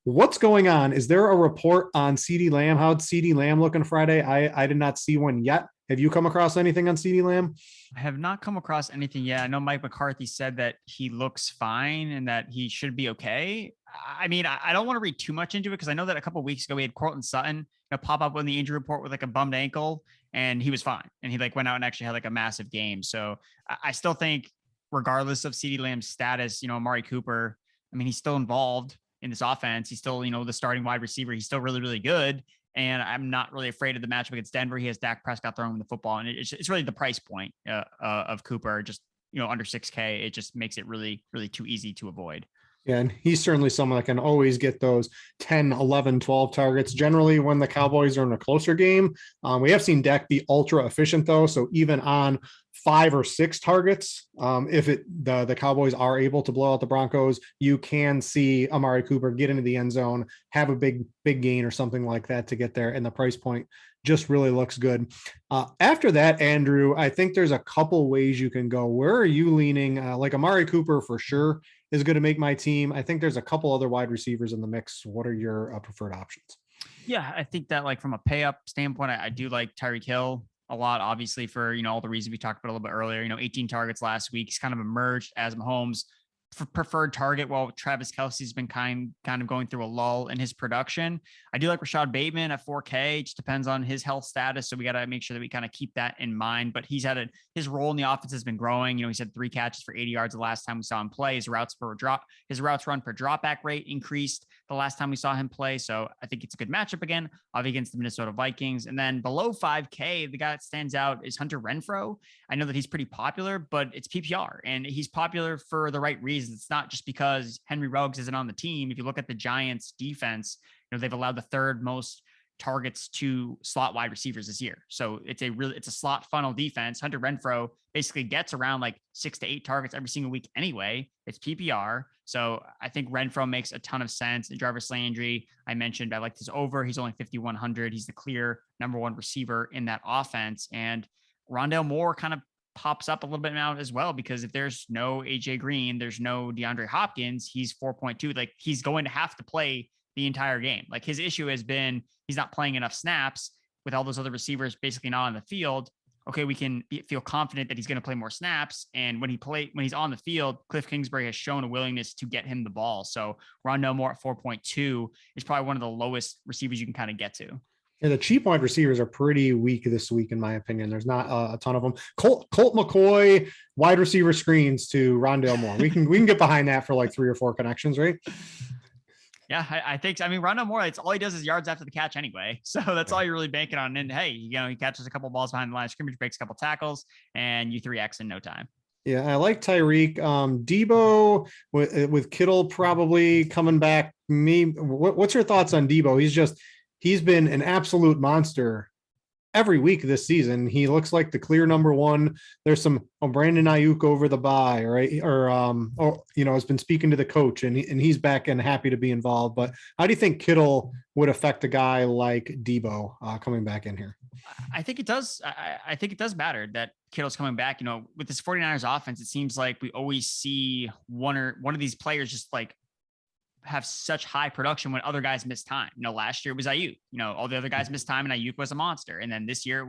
What's going on? Is there a report on CeeDee Lamb? How'd CeeDee Lamb looking Friday? I did not see one yet. Have you come across anything on CeeDee Lamb? I have not come across anything yet. I know Mike McCarthy said that he looks fine and that he should be okay. I mean, I don't want to read too much into it because I know that a couple of weeks ago we had Cortland Sutton pop up on the injury report with like a bummed ankle and he was fine. And he went out and actually had like a massive game. So I still think regardless of CeeDee Lamb's status, Amari Cooper, I mean, he's still involved in this offense. He's still, the starting wide receiver. He's still really, really good. And I'm not really afraid of the matchup against Denver. He has Dak Prescott throwing the football. And it's really the price point of Cooper, just, under 6K. It just makes it really, really too easy to avoid. Yeah, and he's certainly someone that can always get those 10, 11, 12 targets. Generally, when the Cowboys are in a closer game, we have seen Dak be ultra efficient, though. So even on 5 or 6 targets, if the Cowboys are able to blow out the Broncos, you can see Amari Cooper get into the end zone, have a big gain or something like that to get there. And the price point just really looks good. After that, Andrew, I think there's a couple ways you can go. Where are you leaning? Like Amari Cooper for sure is going to make my team. I think there's a couple other wide receivers in the mix. What are your preferred options? Yeah, I think that like from a pay up standpoint, I do like Tyreek Hill a lot, obviously for, all the reasons we talked about a little bit earlier, 18 targets last week. He's kind of emerged as Mahomes' preferred target while Travis Kelce's been kind of going through a lull in his production. I do like Rashad Bateman at 4K. It just depends on his health status. So we got to make sure that we kind of keep that in mind, but he's had his role in the offense has been growing. He's had 3 catches for 80 yards the last time we saw him play. His routes run per drop back rate increased the last time we saw him play. So I think it's a good matchup again, against the Minnesota Vikings. And then below 5K, the guy that stands out is Hunter Renfrow. I know that he's pretty popular, but it's PPR and he's popular for the right reasons. It's not just because Henry Ruggs isn't on the team. If you look at the Giants defense, they've allowed the 3rd most targets to slot wide receivers this year. So it's a slot funnel defense. Hunter Renfrow basically gets around like 6 to 8 targets every single week anyway. It's PPR. So I think Renfrow makes a ton of sense. And Jarvis Landry, I mentioned, I like his over. He's only 5,100. He's the clear number 1 receiver in that offense. And Rondale Moore kind of pops up a little bit now as well, because if there's no AJ Green, there's no DeAndre Hopkins, he's 4.2. Like he's going to have to play the entire game. Like his issue has been he's not playing enough snaps with all those other receivers basically not on the field. Okay, we can feel confident that he's going to play more snaps. And when he's on the field, Cliff Kingsbury has shown a willingness to get him the ball. So Rondale Moore at 4.2 is probably one of the lowest receivers you can kind of get to. And the cheap wide receivers are pretty weak this week, in my opinion. There's not a ton of them. Colt McCoy, wide receiver screens to Rondale Moore. We can get behind that for like 3 or 4 connections, right? Yeah, I think. I mean, Rondale Moore, it's all he does is yards after the catch anyway. So that's all you're really banking on. And hey, he catches a couple balls behind the line of scrimmage, breaks a couple tackles, and you 3X in no time. Yeah, I like Tyreek. Debo with Kittle probably coming back. What's your thoughts on Debo? He's been an absolute monster every week this season. He looks like the clear number 1. There's some Brandon Ayuk over the bye, right? Or has been speaking to the coach and he's back and happy to be involved. But how do you think Kittle would affect a guy like Debo coming back in here? I think it does. I think it does matter that Kittle's coming back. With this 49ers offense, it seems like we always see one of these players just like have such high production when other guys miss time. Last year it was Ayuk, all the other guys missed time and Ayuk was a monster. And then this year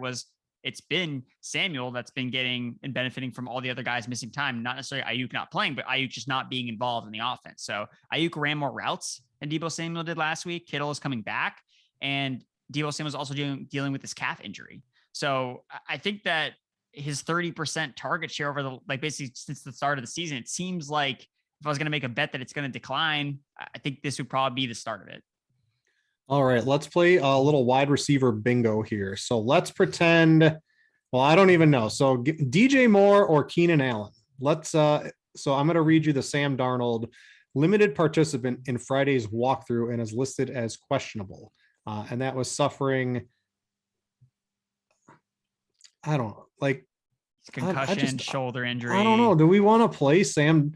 it's been Samuel that's been getting and benefiting from all the other guys missing time, not necessarily Ayuk not playing, but Ayuk just not being involved in the offense. So Ayuk ran more routes than Deebo Samuel did last week. Kittle is coming back and Deebo Samuel is also dealing with this calf injury. So I think that his 30% target share over basically since the start of the season, it seems like if I was going to make a bet that it's going to decline, I think this would probably be the start of it. All right, let's play a little wide receiver bingo here. So let's pretend, well, I don't even know. So DJ Moore or Keenan Allen. So I'm going to read you the Sam Darnold limited participant in Friday's walkthrough and is listed as questionable. And that was suffering, I don't know, like concussion, shoulder injury. I don't know. Do we want to play Sam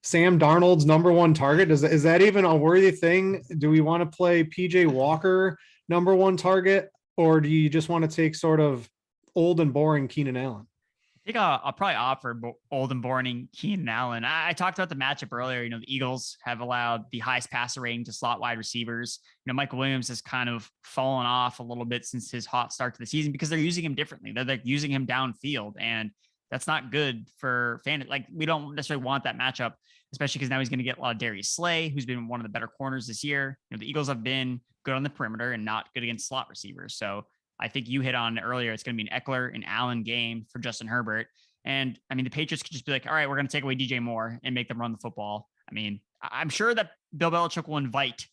Darnold's number 1 target? Is that even a worthy thing? Do we want to play PJ Walker number 1 target, or do you just want to take sort of old and boring Keenan Allen? I think I'll probably offer old and boring Keenan Allen. I talked about the matchup earlier. The Eagles have allowed the highest passer rating to slot wide receivers. Michael Williams has kind of fallen off a little bit since his hot start to the season because they're using him differently. They're like using him downfield, and that's not good for fantasy. Like we don't necessarily want that matchup, especially because now he's going to get a lot of Darius Slay, who's been one of the better corners this year. The Eagles have been good on the perimeter and not good against slot receivers. So I think you hit on earlier, it's going to be an Eckler and Allen game for Justin Herbert. And I mean, the Patriots could just be like, all right, we're going to take away DJ Moore and make them run the football. I mean, I'm sure that Bill Belichick will invite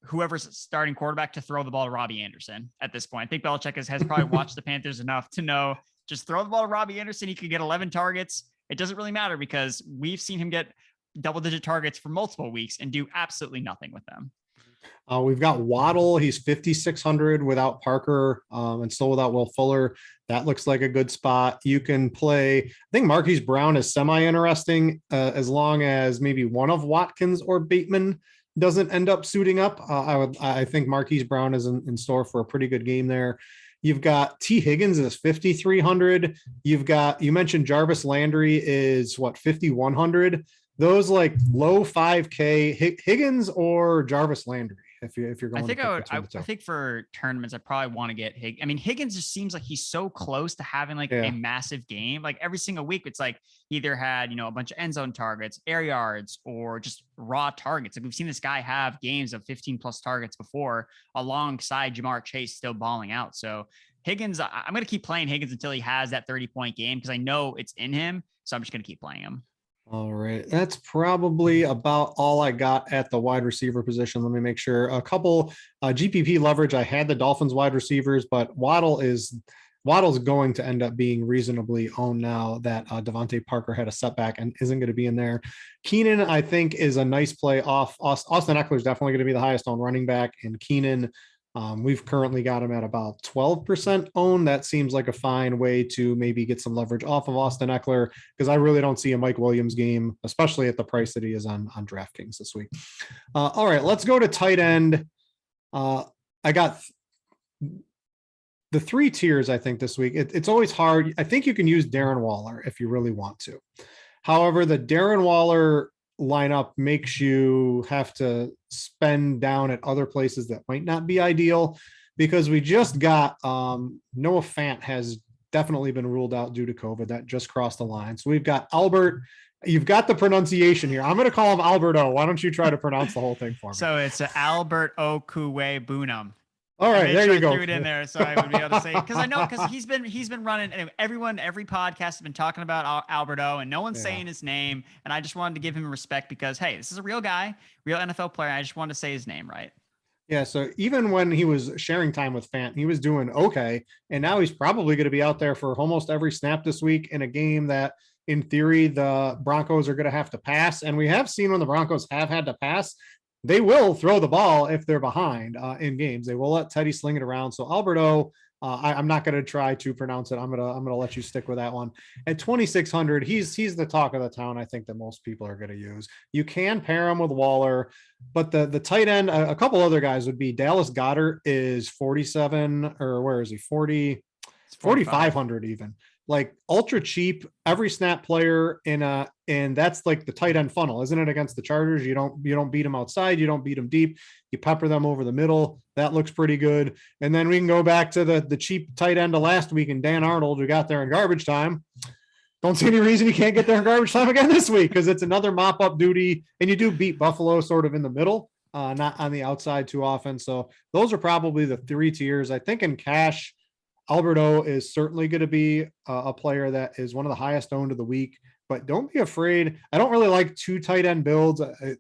whoever's starting quarterback to throw the ball to Robbie Anderson at this point. I think Belichick has probably watched the Panthers enough to know just throw the ball to Robbie Anderson. He could get 11 targets. It doesn't really matter because we've seen him get double-digit targets for multiple weeks and do absolutely nothing with them. We've got Waddle. He's 5,600 without Parker and still without Will Fuller. That looks like a good spot. You can play, I think Marquise Brown is semi-interesting as long as maybe one of Watkins or Bateman doesn't end up suiting up. I think Marquise Brown is in store for a pretty good game there. You've got T. Higgins is 5,300. You mentioned Jarvis Landry is 5,100. Those like low 5K Higgins or Jarvis Landry. If you're going, I think for tournaments, I probably want to get Higgins just seems like he's so close to having a massive game. Like every single week, it's like he either had, a bunch of end zone targets, air yards, or just raw targets. Like we've seen this guy have games of 15 plus targets before alongside Jamar Chase still balling out. So Higgins, I'm going to keep playing Higgins until he has that 30-point game because I know it's in him. So I'm just going to keep playing him. All right. That's probably about all I got at the wide receiver position. Let me make sure. A couple GPP leverage. I had the Dolphins wide receivers, but Waddle's going to end up being reasonably owned now that Devontae Parker had a setback and isn't going to be in there. Keenan, I think, is a nice play off. Austin Eckler is definitely going to be the highest owned running back, and Keenan, we've currently got him at about 12% owned. That seems like a fine way to maybe get some leverage off of Austin Eckler because I really don't see a Mike Williams game, especially at the price that he is on Draftkings this week. All right, let's go to tight end. I got the 3 tiers, I think, this week. It's always hard. I think you can use Darren Waller if you really want to. However, the Darren Waller lineup makes you have to spend down at other places that might not be ideal because we just got Noah Fant has definitely been ruled out due to COVID. That just crossed the line. So we've got Albert. You've got the pronunciation here. I'm going to call him Alberto. Why don't you try to pronounce the whole thing for me? So it's Albert Okuwe Bunam. All right, there you go. I threw it in there so I would be able to say because he's been running. Anyway, every podcast has been talking about Alberto, and no one's saying his name. And I just wanted to give him respect because hey, this is a real guy, real NFL player. I just wanted to say his name right. Yeah, so even when he was sharing time with Fant, he was doing okay, and now he's probably going to be out there for almost every snap this week in a game that, in theory, the Broncos are going to have to pass. And we have seen when the Broncos have had to pass, they will throw the ball if they're behind in games. They will let Teddy sling it around. So Alberto, I'm not going to try to pronounce it. I'm gonna let you stick with that one. At 2,600, he's the talk of the town. I think that most people are going to use. You can pair him with Waller, but the tight end, a couple other guys would be Dallas Goedert is 47, or where is he? 4,500 even. Like ultra cheap, every snap player and that's like the tight end funnel, isn't it? Against the Chargers, you don't beat them outside, you don't beat them deep, you pepper them over the middle. That looks pretty good. And then we can go back to the cheap tight end of last week and Dan Arnold, who got there in garbage time. Don't see any reason you can't get there in garbage time again this week because it's another mop up duty, and you do beat Buffalo sort of in the middle, not on the outside too often. So those are probably the 3 tiers. I think in cash, Alberto is certainly going to be a player that is one of the highest owned of the week, but don't be afraid. I don't really like 2 tight end builds. I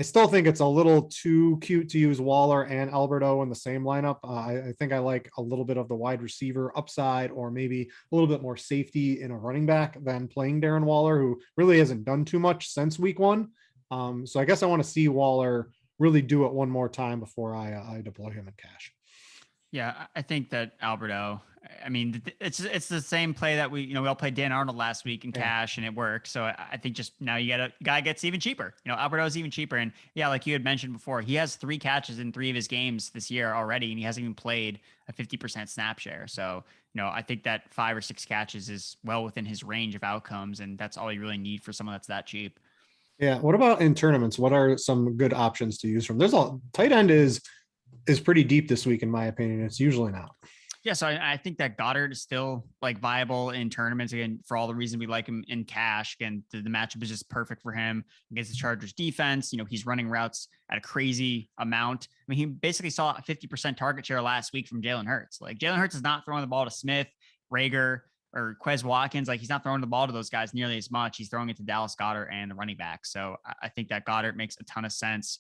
still think it's a little too cute to use Waller and Alberto in the same lineup. I think I like a little bit of the wide receiver upside, or maybe a little bit more safety in a running back than playing Darren Waller, who really hasn't done too much since week 1. So I guess I want to see Waller really do it one more time before I deploy him in cash. Yeah, I think that Alberto, it's the same play that we all played Dan Arnold last week in cash and it worked. So I think just now you get a guy gets even cheaper. Alberto is even cheaper. And yeah, like you had mentioned before, he has 3 catches in 3 of his games this year already, and he hasn't even played a 50% snap share. So, I think that 5 or 6 catches is well within his range of outcomes. And that's all you really need for someone that's that cheap. Yeah. What about in tournaments? What are some good options to use from? There's a tight end is pretty deep this week, in my opinion. It's usually not. Yeah, so I think that Goddard is still viable in tournaments, again, for all the reasons we like him in cash. Again, the matchup is just perfect for him against the Chargers defense. He's running routes at a crazy amount. He basically saw a 50% target share last week from Jalen Hurts. Jalen Hurts is not throwing the ball to Smith, Rager, or Quez Watkins. He's not throwing the ball to those guys nearly as much. He's throwing it to Dallas Goedert and the running back. So I think that Goddard makes a ton of sense.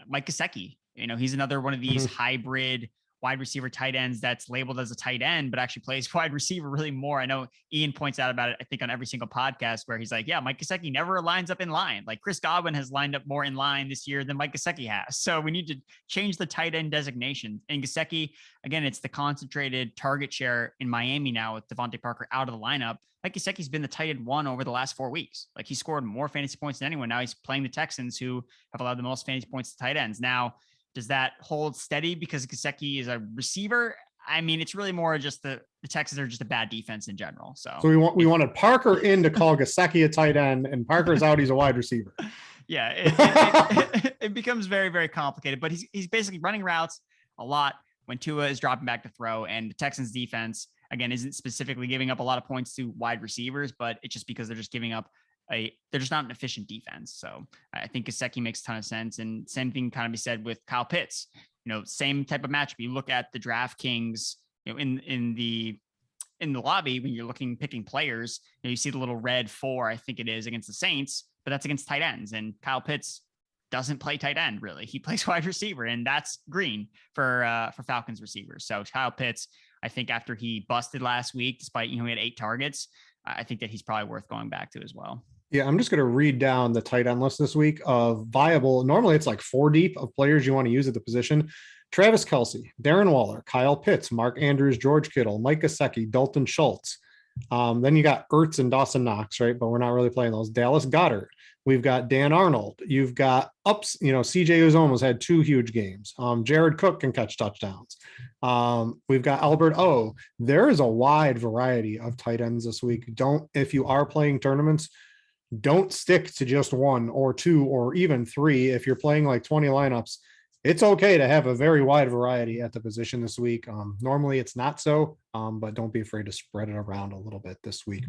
Mike Gesicki, he's another one of these hybrid wide receiver tight ends that's labeled as a tight end, but actually plays wide receiver really more. I know Ian points out about it, I think, on every single podcast, where he's like, yeah, Mike Gesicki never lines up in line. Like Chris Godwin has lined up more in line this year than Mike Gesicki has. So we need to change the tight end designation. And Gesicki, again, it's the concentrated target share in Miami now with Devontae Parker out of the lineup. Mike Gesicki's been the tight end one over the last 4 weeks. Like he scored more fantasy points than anyone. Now he's playing the Texans, who have allowed the most fantasy points to tight ends. Now, does that hold steady because Gesicki is a receiver? I mean, it's really more just the Texans are just a bad defense in general. So we wanted Parker in to call Gesicki a tight end, and Parker's out. He's a wide receiver. Yeah, it becomes very, very complicated. But he's basically running routes a lot when Tua is dropping back to throw, and the Texans defense again isn't specifically giving up a lot of points to wide receivers, but it's just because they're just giving up they're just not an efficient defense. So I think Gesicki makes a ton of sense. And same thing kind of be said with Kyle Pitts, same type of matchup. You look at the Draftkings, in the lobby, when you're picking players, you see the little red 4, I think it is, against the Saints, but that's against tight ends. And Kyle Pitts doesn't play tight end really. He plays wide receiver, and that's green for Falcons receivers. So Kyle Pitts, I think after he busted last week, despite, he had 8 targets, I think that he's probably worth going back to as well. Yeah, I'm just going to read down the tight end list this week of viable. Normally it's like 4 deep of players you want to use at the position. Travis Kelce, Darren Waller, Kyle Pitts, Mark Andrews, George Kittle, Mike Gesicki, Dalton Schultz. Then you got Ertz and Dawson Knox, right? But we're not really playing those. Dallas Goedert. We've got Dan Arnold. You've got ups, CJ Uzomah's had 2 huge games. Jared Cook can catch touchdowns. We've got Albert O. There is a wide variety of tight ends this week. If you are playing tournaments, don't stick to just 1 or 2 or even 3. If you're playing like 20 lineups, it's okay to have a very wide variety at the position this week. Normally it's not so, but don't be afraid to spread it around a little bit this week.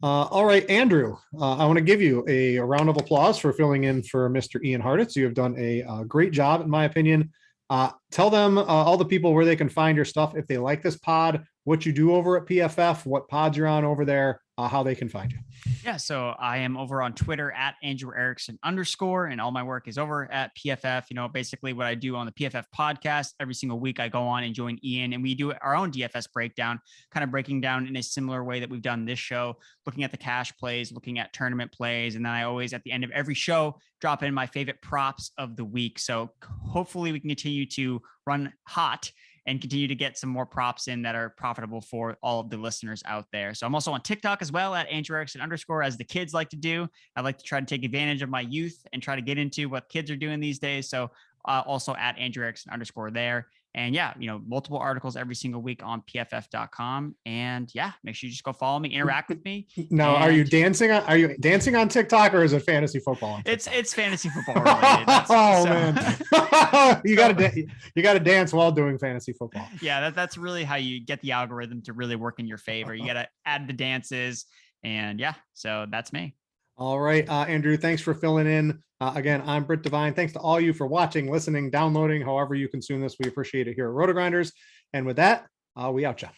All right, Andrew, I want to give you a round of applause for filling in for Mr. Ian Hartitz. You have done a great job, in my opinion. Tell them, all the people, where they can find your stuff if they like this pod, what you do over at PFF, what pods you're on over there, how they can find you. Yeah, so I am over on Twitter at Andrew Erickson _, and all my work is over at PFF. Basically what I do on the PFF podcast every single week, I go on and join Ian, and we do our own DFS breakdown, kind of breaking down in a similar way that we've done this show, looking at the cash plays, looking at tournament plays, and then I always, at the end of every show, drop in my favorite props of the week. So hopefully we can continue to run hot and continue to get some more props in that are profitable for all of the listeners out there. So I'm also on TikTok as well at Andrew Erickson _, as the kids like to do. I like to try to take advantage of my youth and try to get into what kids are doing these days. So also at Andrew Erickson _ there. And yeah, multiple articles every single week on pff.com. And yeah, make sure you just go follow me, interact with me. Now, are you dancing on TikTok, or is it fantasy football? It's fantasy football related. Man, you got to dance while doing fantasy football. Yeah, that's really how you get the algorithm to really work in your favor. You got to add the dances, and yeah, so that's me. All right, Andrew, thanks for filling in. Again, I'm Brit Devine. Thanks to all you for watching, listening, downloading, however you consume this. We appreciate it here at RotoGrinders. And with that, we out ya.